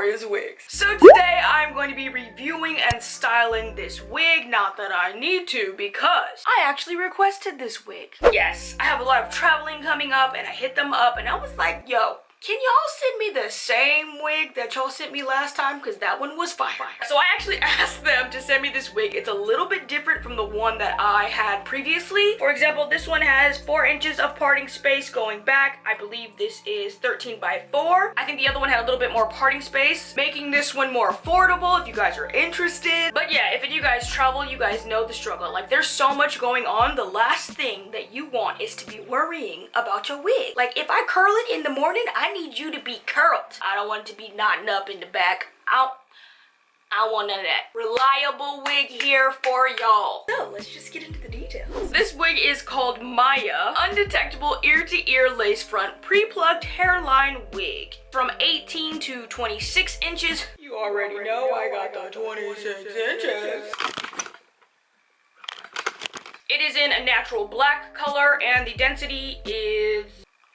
Victoria's wigs. So today I'm going to be reviewing and styling this wig. Not that I need to, because I actually requested this wig. Yes, I have a lot of traveling coming up and I hit them up and I was like, yo, can y'all send me the same wig that y'all sent me last time? Because that one was fire. So I actually asked them to send me this wig. It's a little bit different from the one that I had previously. For example, this one has 4 inches of parting space going back. I believe this is 13 by 4. I think the other one had a little bit more parting space, making this one more affordable if you guys are interested. But yeah, if you guys travel, you guys know the struggle. Like, there's so much going on. The last thing that you want is to be worrying about your wig. Like, if I curl it in the morning, I need you to be curled. I don't want it to be knotting up in the back. I want none of that. Reliable wig here for y'all. So let's just get into the details. This wig is called Miya Undetectable Ear-to-Ear Lace Front Pre-Plucked Hairline Wig. From 18 to 26 inches. You already know I got the 26 inches. It is in a natural black color and the density is,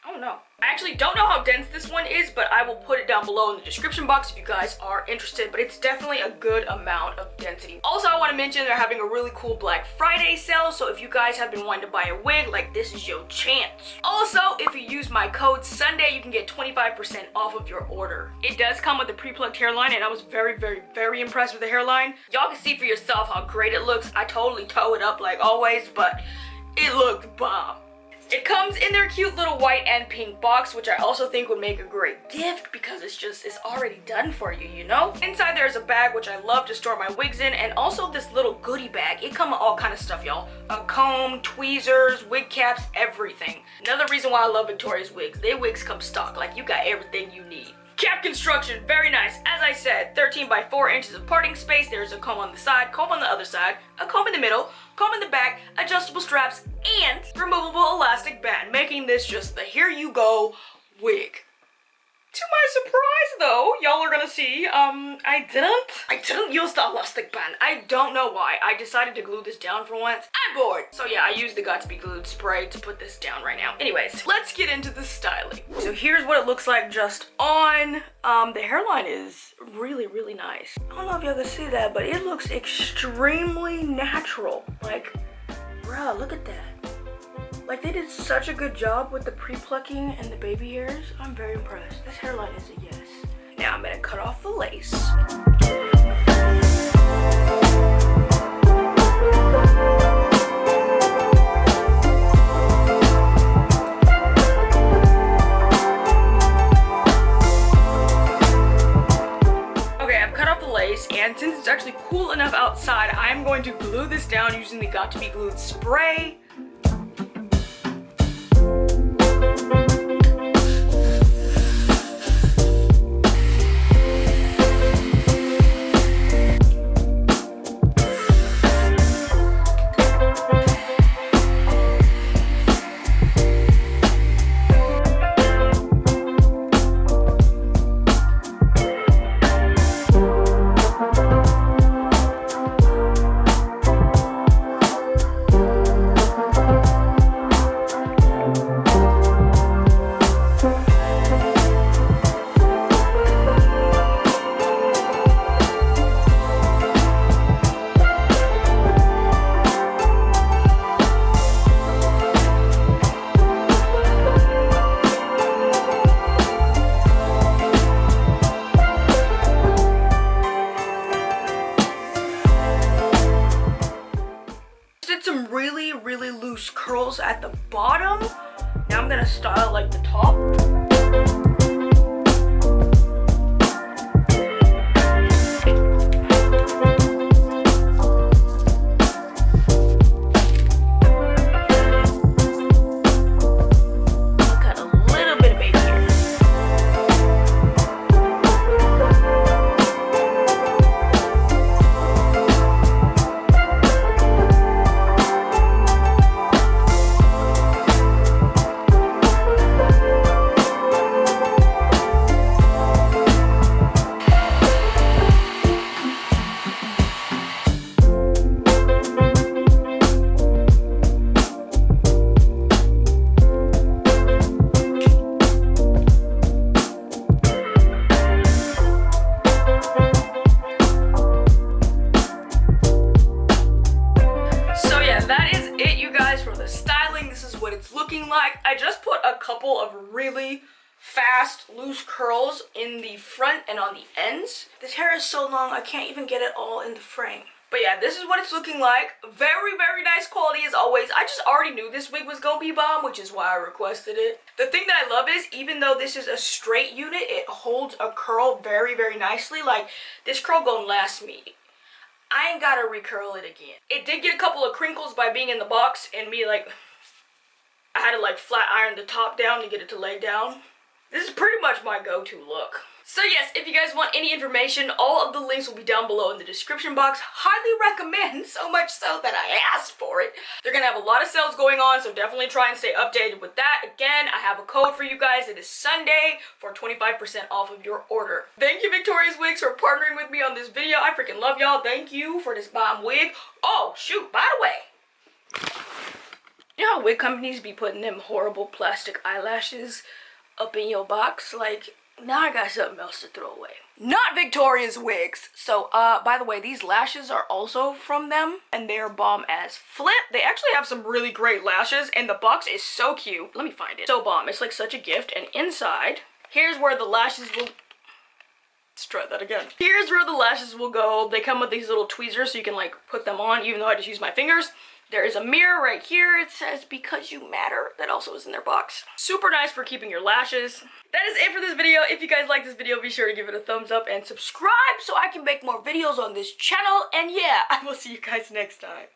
I don't know. I actually don't know how dense this one is, but I will put it down below in the description box if you guys are interested, but it's definitely a good amount of density. Also, I want to mention they're having a really cool Black Friday sale, so if you guys have been wanting to buy a wig, like, this is your chance. Also, if you use my code Sundai, you can get 25% off of your order. It does come with a pre-plucked hairline, and I was very, very, very impressed with the hairline. Y'all can see for yourself how great it looks. I totally toe it up like always, but it looked bomb. It comes in their cute little white and pink box, which I also think would make a great gift because it's already done for you, you know? Inside there's a bag, which I love to store my wigs in, and also this little goodie bag. It comes with all kind of stuff, y'all. A comb, tweezers, wig caps, everything. Another reason why I love Victoria's wigs. Their wigs come stock, like you got everything you need. Cap construction, very nice. As I said, 13 by 4 inches of parting space. There's a comb on the side, comb on the other side, a comb in the middle, comb in the back, adjustable straps, and removable elastic band, making this just the here you go wig. To my surprise though, y'all are gonna see, I didn't use the elastic band. I don't know why. I decided to glue this down for once. I'm bored. So yeah, I used the Got to Be Glued spray to put this down right now. Anyways, let's get into the styling. So here's what it looks like just on. The hairline is really, really nice. I don't know if y'all can see that, but it looks extremely natural. Like, bruh, look at that. Like, they did such a good job with the pre-plucking and the baby hairs. I'm very impressed. This hairline is a yes. Now I'm gonna cut off the lace. Okay, I've cut off the lace, and since it's actually cool enough outside, I'm going to glue this down using the Got to Be Glued spray. Really loose curls at the bottom. Now I'm gonna style like the top. like. I just put a couple of really fast, loose curls in the front and on the ends. This hair is so long, I can't even get it all in the frame. But yeah, this is what it's looking like. Very, very nice quality as always. I just already knew this wig was gonna be bomb, which is why I requested it. The thing that I love is, even though this is a straight unit, it holds a curl very, very nicely. Like, this curl gonna last me. I ain't gotta recurl it again. It did get a couple of crinkles by being in the box and me like, I had to like flat iron the top down to get it to lay down. This is pretty much my go-to look. So yes, if you guys want any information, all of the links will be down below in the description box. Highly recommend, so much so that I asked for it. They're gonna have a lot of sales going on, so definitely try and stay updated with that. Again, I have a code for you guys. It is Sundai for 25% off of your order. Thank you, Victoria's Wigs, for partnering with me on this video. I freaking love y'all. Thank you for this bomb wig. Oh, shoot, by the way. You know how wig companies be putting them horrible plastic eyelashes up in your box? Like, now I got something else to throw away. Not Victoria's Wigs. So, by the way, these lashes are also from them, and they're bomb as flip. They actually have some really great lashes, and the box is so cute. Let me find it. So bomb. It's like such a gift. And inside, here's where the lashes will... Let's try that again. Here's where the lashes will go. They come with these little tweezers so you can, like, put them on, even though I just use my fingers. There is a mirror right here. It says, "Because you matter." That also is in their box. Super nice for keeping your lashes. That is it for this video. If you guys like this video, be sure to give it a thumbs up and subscribe so I can make more videos on this channel. And yeah, I will see you guys next time.